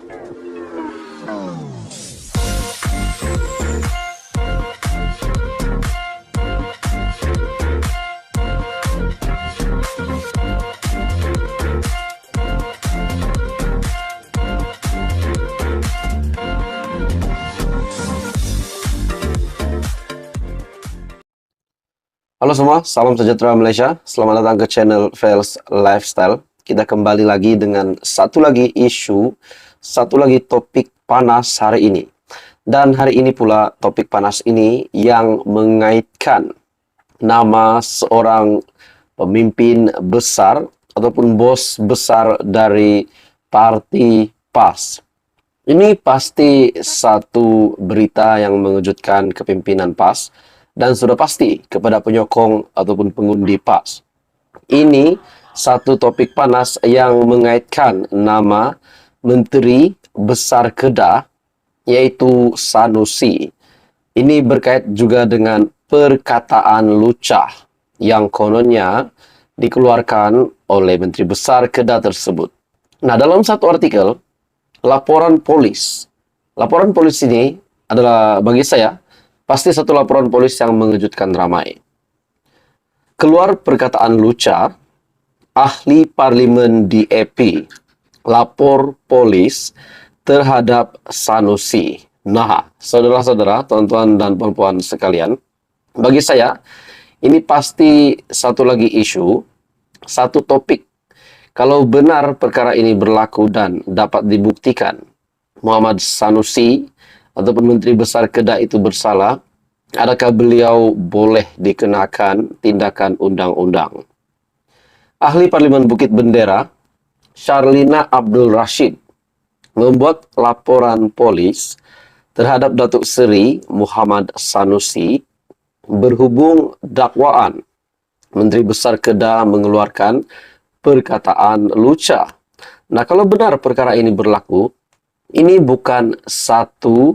Halo semua, salam sejahtera Malaysia. Selamat datang ke channel Fails Lifestyle. Kita kembali lagi dengan satu lagi isu, satu lagi topik panas hari ini. Dan hari ini pula topik panas ini yang mengaitkan nama seorang pemimpin besar ataupun bos besar dari parti PAS. Ini pasti satu berita yang mengejutkan kepimpinan PAS dan sudah pasti kepada penyokong ataupun pengundi PAS. Ini satu topik panas yang mengaitkan nama Menteri Besar Kedah, yaitu Sanusi. Ini berkait juga dengan perkataan lucah yang kononnya dikeluarkan oleh Menteri Besar Kedah tersebut. Nah, dalam satu artikel, laporan polis ini adalah bagi saya pasti satu laporan polis yang mengejutkan ramai. Keluar perkataan lucah, ahli parlimen DAP lapor polis terhadap Sanusi. Nah, saudara-saudara, tuan-tuan dan puan-puan sekalian, bagi saya ini pasti satu lagi isu, satu topik. Kalau benar perkara ini berlaku dan dapat dibuktikan Muhammad Sanusi ataupun Menteri Besar Kedah itu bersalah, adakah beliau boleh dikenakan tindakan undang-undang? Ahli Parlimen Bukit Bendera, Sharlina Abdul Rashid, membuat laporan polis terhadap Datuk Seri Muhammad Sanusi berhubung dakwaan Menteri Besar Kedah mengeluarkan perkataan lucah. Nah, kalau benar perkara ini berlaku, ini bukan satu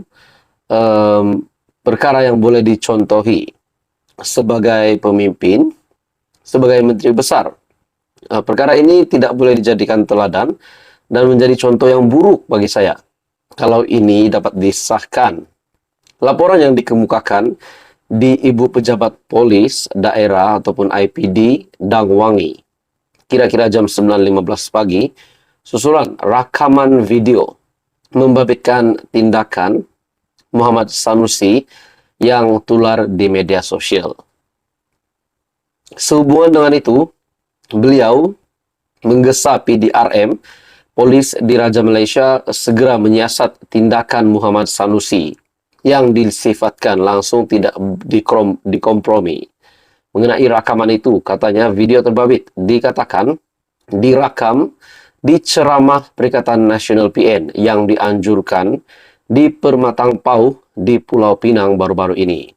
perkara yang boleh dicontohi sebagai pemimpin, sebagai menteri besar. Perkara ini tidak boleh dijadikan teladan dan menjadi contoh yang buruk bagi saya kalau ini dapat disahkan. Laporan yang dikemukakan di Ibu Pejabat Polis Daerah ataupun IPD Dangwangi, kira-kira jam 9.15 pagi, susulan rakaman video membabitkan tindakan Muhammad Sanusi yang tular di media sosial. Sehubungan dengan itu, beliau menggesa PDRM, Polis Diraja Malaysia, segera menyiasat tindakan Muhammad Sanusi yang disifatkan langsung tidak dikompromi. Mengenai rakaman itu, katanya video terbabit dikatakan dirakam di ceramah Perikatan Nasional PN yang dianjurkan di Permatang Pauh di Pulau Pinang baru-baru ini.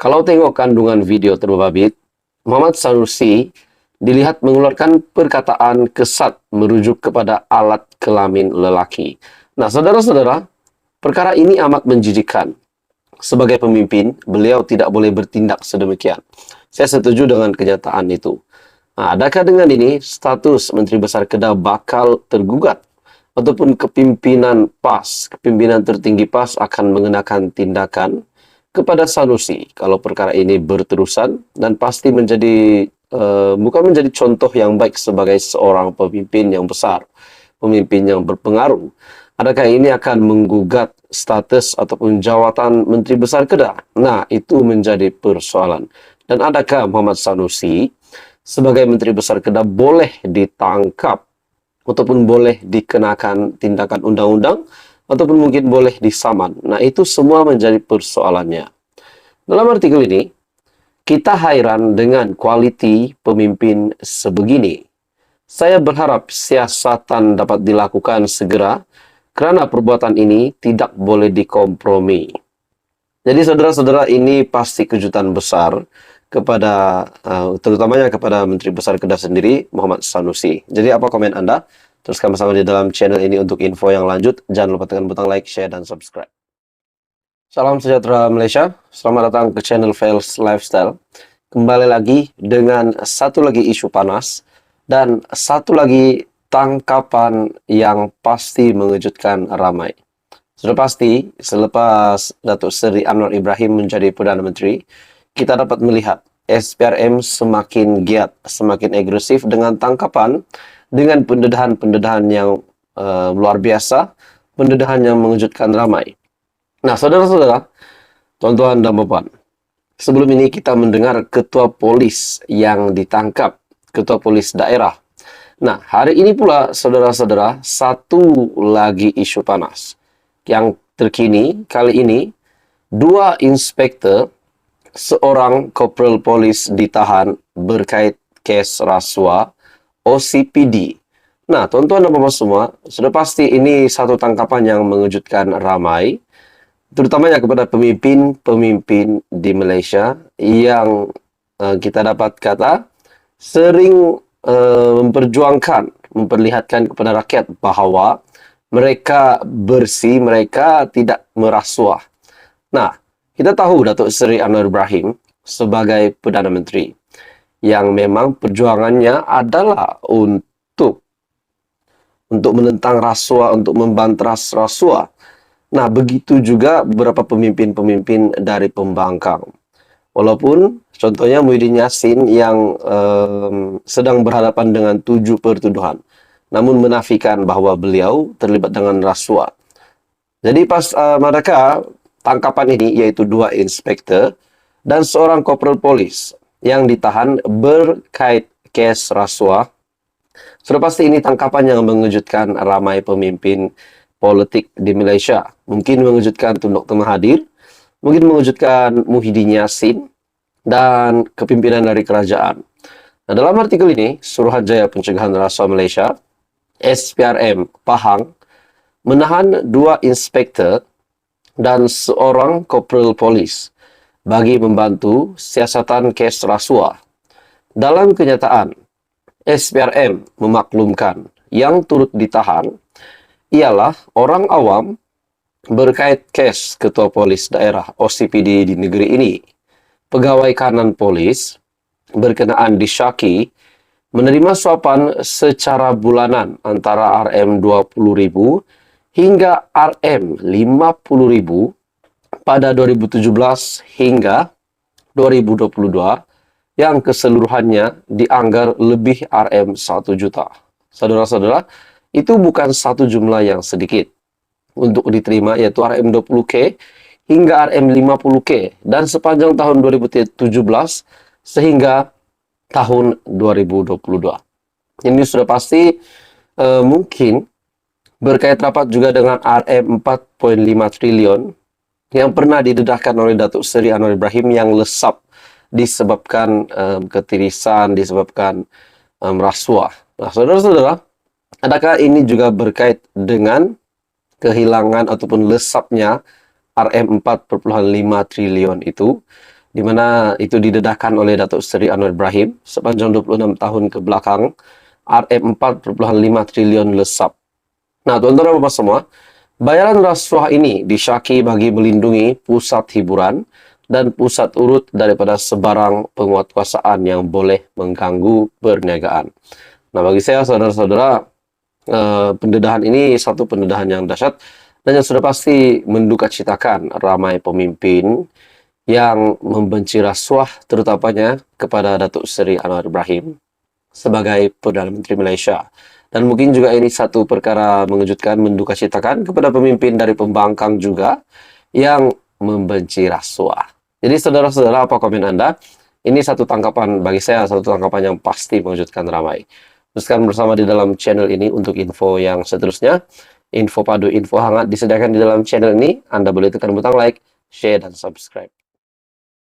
Kalau tengok kandungan video terbabit, Muhammad Sanusi dilihat mengeluarkan perkataan kesat merujuk kepada alat kelamin lelaki. Nah, saudara-saudara, perkara ini amat menjijikkan. Sebagai pemimpin, beliau tidak boleh bertindak sedemikian. Saya setuju dengan kenyataan itu. Nah, adakah dengan ini status Menteri Besar Kedah bakal tergugat? Ataupun kepimpinan PAS, kepimpinan tertinggi PAS akan mengenakan tindakan kepada Sanusi kalau perkara ini berterusan dan pasti menjadi bukan menjadi contoh yang baik sebagai seorang pemimpin yang besar, pemimpin yang berpengaruh. Adakah ini akan menggugat status ataupun jawatan Menteri Besar Kedah? Nah, itu menjadi persoalan. Dan adakah Muhammad Sanusi sebagai Menteri Besar Kedah boleh ditangkap ataupun boleh dikenakan tindakan undang-undang ataupun mungkin boleh disaman? Nah, itu semua menjadi persoalannya. Dalam artikel ini, kita hairan dengan kualiti pemimpin sebegini. Saya berharap siasatan dapat dilakukan segera kerana perbuatan ini tidak boleh dikompromi. Jadi saudara-saudara, ini pasti kejutan besar kepada terutamanya kepada Menteri Besar Kedah sendiri, Muhammad Sanusi. Jadi apa komen Anda? Teruskan bersama di dalam channel ini untuk info yang lanjut. Jangan lupa tekan butang like, share, dan subscribe. Salam sejahtera Malaysia. Selamat datang ke channel Fails Lifestyle. Kembali lagi dengan satu lagi isu panas dan satu lagi tangkapan yang pasti mengejutkan ramai. Sudah pasti, selepas Datuk Seri Anwar Ibrahim menjadi Perdana Menteri, kita dapat melihat SPRM semakin giat, semakin agresif dengan tangkapan, dengan pendedahan-pendedahan yang luar biasa, pendedahan yang mengejutkan ramai. Nah, saudara-saudara, tuan-tuan dan puan, sebelum ini kita mendengar ketua polis yang ditangkap, ketua polis daerah. Nah, hari ini pula, saudara-saudara, satu lagi isu panas. Yang terkini, kali ini, 2 inspektor, seorang korporal polis ditahan berkait kes rasuah OCPD. Nah, tuan-tuan dan puan semua, sudah pasti ini satu tangkapan yang mengejutkan ramai, terutamanya kepada pemimpin-pemimpin di Malaysia yang kita dapat kata sering memperjuangkan, memperlihatkan kepada rakyat bahawa mereka bersih, mereka tidak merasuah. Nah, kita tahu Datuk Seri Anwar Ibrahim sebagai Perdana Menteri yang memang perjuangannya adalah untuk menentang rasuah, untuk membanteras rasuah. Nah, begitu juga beberapa pemimpin-pemimpin dari pembangkang. Walaupun contohnya Muhyiddin Yassin yang sedang berhadapan dengan 7 pertuduhan, namun menafikan bahawa beliau terlibat dengan rasuah. Jadi pas manakah tangkapan ini, iaitu 2 inspektor dan seorang korporal polis yang ditahan berkait kes rasuah, sudah pasti ini tangkapan yang mengejutkan ramai pemimpin politik di Malaysia. Mungkin mengejutkan Tun Dr. Mahathir, mungkin mengejutkan Muhyiddin Yassin, dan kepimpinan dari kerajaan. Nah, dalam artikel ini, Suruhanjaya Pencegahan Rasuah Malaysia, SPRM Pahang, menahan 2 inspektor dan seorang korporal polis bagi membantu siasatan kes rasuah. Dalam kenyataan, SPRM memaklumkan yang turut ditahan ialah orang awam berkait kes ketua polis daerah OCPD di negeri ini. Pegawai kanan polis berkenaan disyaki menerima suapan secara bulanan antara RM20,000 hingga RM50,000 pada 2017 hingga 2022 yang keseluruhannya dianggar lebih RM1 juta. Saudara-saudara, itu bukan satu jumlah yang sedikit untuk diterima, yaitu RM20K hingga RM50K dan sepanjang tahun 2017 sehingga tahun 2022. Ini sudah pasti mungkin berkait rapat juga dengan RM4.5 triliun yang pernah didedahkan oleh Datuk Seri Anwar Ibrahim yang lesap disebabkan ketirisan, disebabkan rasuah. Nah, saudara-saudara, adakah ini juga berkait dengan kehilangan ataupun lesapnya RM4.5 triliun itu, di mana itu didedahkan oleh Datuk Seri Anwar Ibrahim sepanjang 26 tahun ke belakang, RM4.5 triliun lesap. Nah, tuan-tuan dan puan semua, bayaran rasuah ini disyaki bagi melindungi pusat hiburan dan pusat urut daripada sebarang penguatkuasaan yang boleh mengganggu perniagaan. Nah, bagi saya, saudara-saudara, pendedahan ini satu pendedahan yang dahsyat dan yang sudah pasti mendukacitakan ramai pemimpin yang membenci rasuah, terutamanya kepada Datuk Seri Anwar Ibrahim sebagai Perdana Menteri Malaysia. Dan mungkin juga ini satu perkara mengejutkan, mendukacitakan kepada pemimpin dari pembangkang juga yang membenci rasuah. Jadi saudara-saudara, apa komen Anda? Ini satu tangkapan bagi saya, satu tangkapan yang pasti mengejutkan ramai. Teruskan bersama di dalam channel ini untuk info yang seterusnya. Info padu, info hangat disediakan di dalam channel ini. Anda boleh tekan butang like, share, dan subscribe.